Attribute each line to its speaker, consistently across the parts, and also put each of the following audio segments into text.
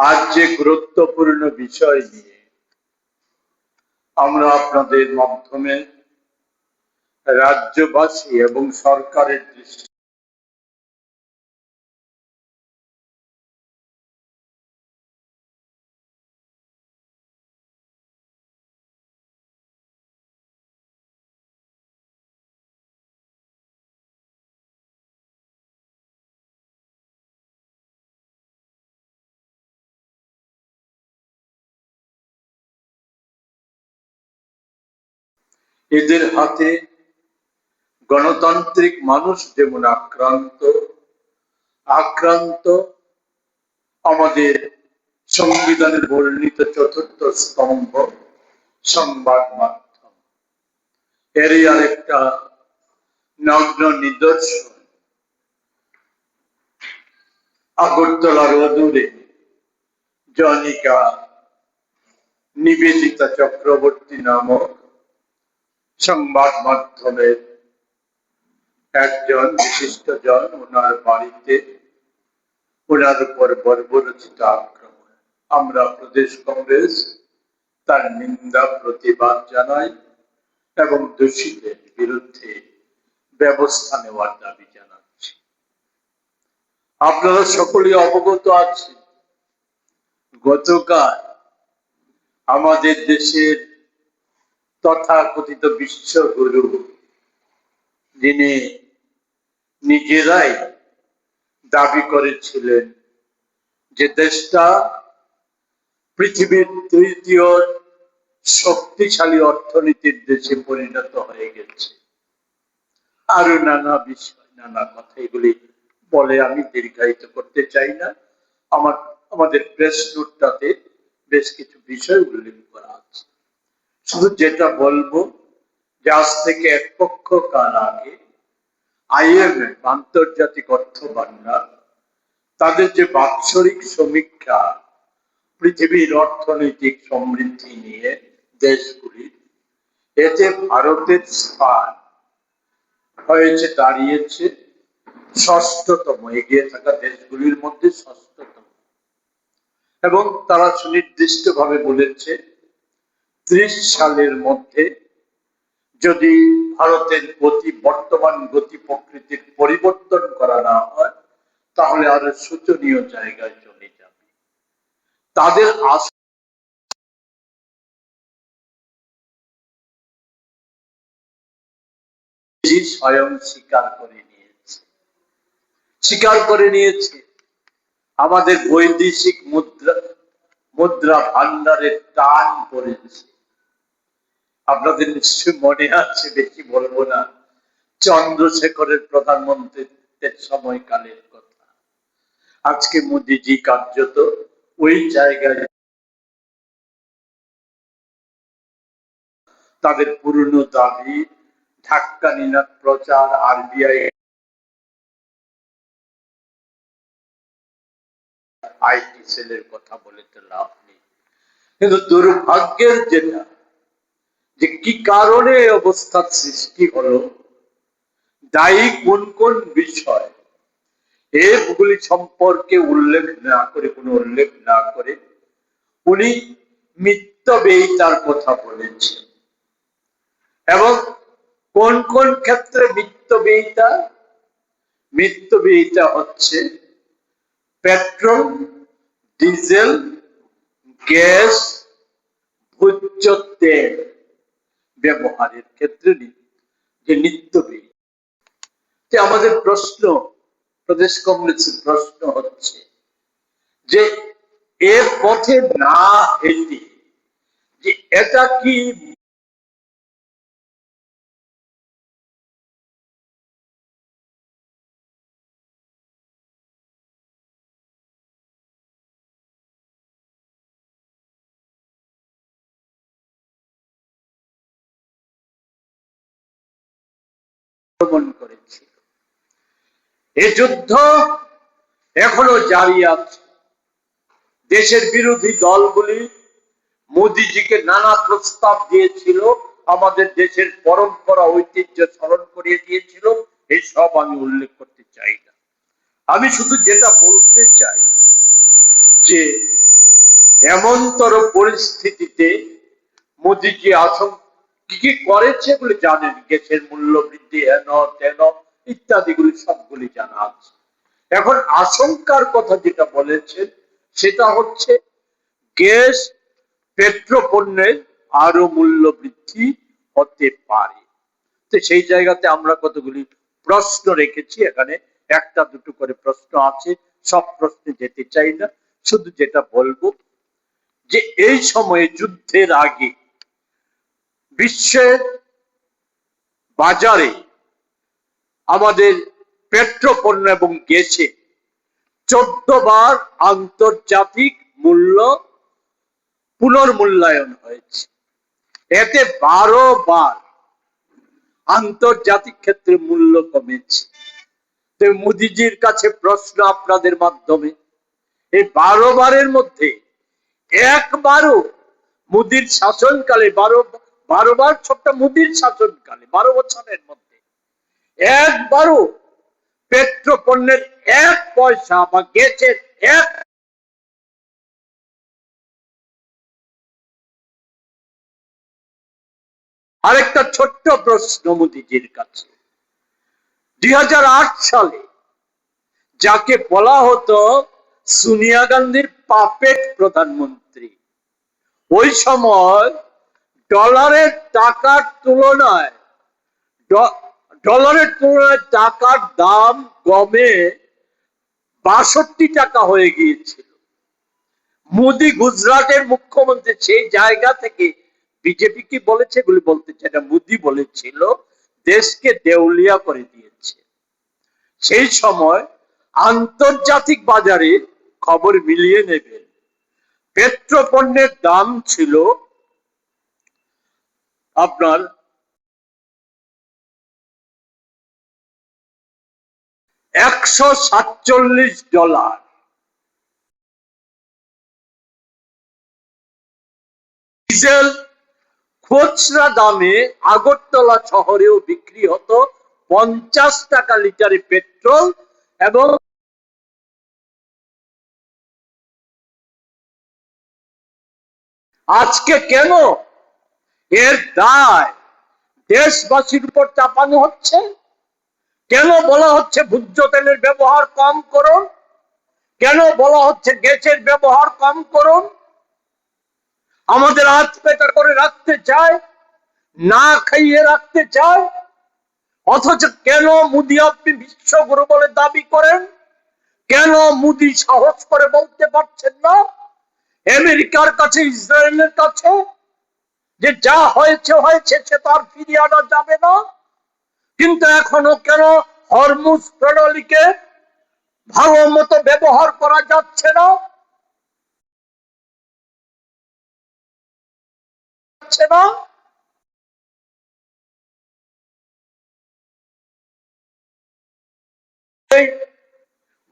Speaker 1: আজ যে গুরুত্বপূর্ণ বিষয় নিয়ে আমরা আপনাদের মাধ্যমে রাজ্যবাসী এবং সরকারের দৃষ্টি এদের হাতে গণতান্ত্রিক মানুষ যেমন আক্রান্ত আমাদের সংবিধানের বর্ণিত চতুর্থ স্তম্ভ সংবাদ মাধ্যম এরই আরেকটা নগ্ন নিদর্শন। আগরতলার অদূরে জনিকা নিবেদিতা চক্রবর্তী নামক সংবাদ মাধ্যমের একজন বিশিষ্ট জন, ওনার বাড়িতে ওনার উপর বর্বরচিত আক্রমণ। আমরা প্রদেশ কংগ্রেস তার নিন্দা প্রতিবাদ জানাই এবং দোষীদের বিরুদ্ধে ব্যবস্থা নেওয়ার দাবি জানাচ্ছি। আপনারা সকলেই অবগত আছেন, গতকাল আমাদের দেশের তথাকথিত বিশ্বগুরু, যিনি নিজেরাই দাবি করেছিলেন যে দেশটা পৃথিবীর তৃতীয় শক্তিশালী অর্থনীতির দেশে পরিণত হয়ে গেছে, আরো নানা বিষয় নানা কথা, এগুলি বলে আমি দীর্ঘায়িত করতে চাই না। আমাদের প্রেস নোটটাতে বেশ কিছু বিষয় উল্লেখ করা আছে। শুধু যেটা বলবো যে আজ থেকে এক পক্ষ কাল আগে IMF, আন্তর্জাতিক অর্থ ভান্ডার, তাদের যে বাৎসরিক সমীক্ষা পৃথিবীর অর্থনৈতিক সমৃদ্ধি নিয়ে দেশগুলির, এতে ভারতের স্থান হয়েছে দাঁড়িয়েছে ষষ্ঠতম, এগিয়ে থাকা দেশগুলির মধ্যে ষষ্ঠতম। এবং তারা সুনির্দিষ্ট ভাবে বলেছে 30 সালের মধ্যে যদি ভারতের বর্তমান গতি প্রকৃতির পরিবর্তন করা না হয় তাহলে আরো শোচনীয় জায়গায় চলে যাবে। তাদের স্বয়ং স্বীকার করে নিয়েছে আমাদের বৈদেশিক মুদ্রা ভান্ডারের টান পড়েছে। আপনাদের নিশ্চয় মনে আছে, বেশি বলবো না, চন্দ্রশেখরের প্রধানমন্ত্রীর সময়কালের কথা। আজকে মোদিজি কার্যত ওই জায়গায় তাদের পুরনো দাবি, ধাক্কা নিনাদ প্রচার, RBI IT সেলের কথা বলেতে লাভ নেই। কিন্তু দুর্ভাগ্যের যেটা, যে কি কারণে এই অবস্থার সৃষ্টি হলো, দায়ী কোন কোন বিষয়, এগুলি সম্পর্কে উল্লেখ না করে উনি মিত্যব্যয়িতার কথা বলেছেন। এবং কোন কোন ক্ষেত্রে মিত্যব্যয়িতা হচ্ছে পেট্রোল, ডিজেল, গ্যাস, ভোজ্য তেল ব্যবহারের ক্ষেত্রে যে নিত্যব্যয়ী। আমাদের প্রশ্ন, প্রদেশ কংগ্রেসের প্রশ্ন হচ্ছে যে এর পথে না হেঁটে যে এটা কি করেছিল, এ যুদ্ধ এখনো জারি আছে। দেশের বিরোধী দলগুলি মোদিজিকে নানা প্রস্তাব দিয়েছিল, আমাদের দেশের পরম্পরা ঐতিহ্য স্মরণ করিয়ে দিয়েছিল, এসব আমি উল্লেখ করতে চাই না। আমি শুধু যেটা বলতে চাই যে এমনতর পরিস্থিতিতে মোদিজি কি কি করেছে বলে জানেন, গ্যাসের মূল্য বৃদ্ধি হেন তেন ইত্যাদিগুলি সবগুলি জানা আছে। এখন আশঙ্কার কথা যেটা বলেছেন সেটা হচ্ছে গ্যাস পেট্রোপণ্যের আরো মূল্য বৃদ্ধি হতে পারে। তো সেই জায়গাতে আমরা কতগুলি প্রশ্ন রেখেছি, এখানে একটা দুটো করে প্রশ্ন আছে, সব প্রশ্নে যেতে চাই না, শুধু যেটা বলবো যে এই সময়ে যুদ্ধের আগে বিশ্বের বাজারে আমাদের পেট্রোপণ্য এবং গ্যাসে 14 বার আন্তর্জাতিক মূল্য পুনর্মূল্যায়ন হয়েছে। এতে 12 বার আন্তর্জাতিক ক্ষেত্রে মূল্য কমেছে। তো মোদিজির কাছে প্রশ্ন আপনাদের মাধ্যমে, এই 12 বারের মধ্যে একবারও মোদির শাসনকালে 12 বার ছোট্ট মোদির শাসনকালে 12 বছরের মধ্যে একবারও পেট্রোপণ্যের 1 পয়সা বা গ্যাসের আরেকটা ছোট্ট প্রশ্ন মোদিজির কাছে, 2008 সালে যাকে বলা হতো সোনিয়া গান্ধীর পাপেট প্রধানমন্ত্রী, ওই সময় ডলারের টাকার তুলনায় টাকার দাম কমে 62 টাকা হয়ে গিয়েছিল। মোদি গুজরাটের মুখ্যমন্ত্রী, সেই জায়গা থেকে বিজেপি কি বলেছে এগুলি বলতে চাই না, মোদি বলেছিল দেশকে দেউলিয়া করে দিয়েছে। সেই সময় আন্তর্জাতিক বাজারে খবর মিলিয়ে নেবেন, পেট্রোপণ্যের দাম ছিল আপনার $147। ডিজেল খুচরা দামে আগরতলা শহরেও বিক্রি হতো 50 টাকা লিটারে পেট্রোল, এবং আজকে কেন এর দায় দেশবাসীর উপর চাপানো হচ্ছে? কেন বলা হচ্ছে ভোজ্য তেলের ব্যবহার কম করুন? কেন বলা হচ্ছে গ্যাসের ব্যবহার কম করুন? আমাদের আজ পেটা করে রাখতে চায়, না খাইয়ে রাখতে চায়, অথচ কেন মোদি আপনি বিশ্বগুরু বলে দাবি করেন? কেন মোদি সাহস করে বলতে পারছেন না আমেরিকার কাছে, ইসরায়েলের কাছে, যে যা হয়েছে হয়েছে, সে তো আর ফিরিয়ে আনা যাবে না? কিন্তু এখনো কেন হরমুজ প্রণালীকে ভালো মতো ব্যবহার করা যাচ্ছে না?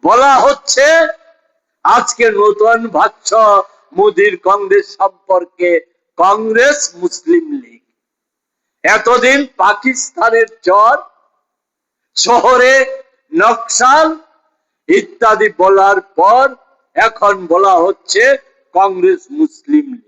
Speaker 1: বলা হচ্ছে আজকে নতুন ভাষ্য মোদির কংগ্রেস সম্পর্কে, কংগ্রেস মুসলিম লীগ এতদিন পাকিস্তানের চর, শহরে নকশাল ইত্যাদি বলার পর এখন বলা হচ্ছে কংগ্রেস মুসলিম লীগ।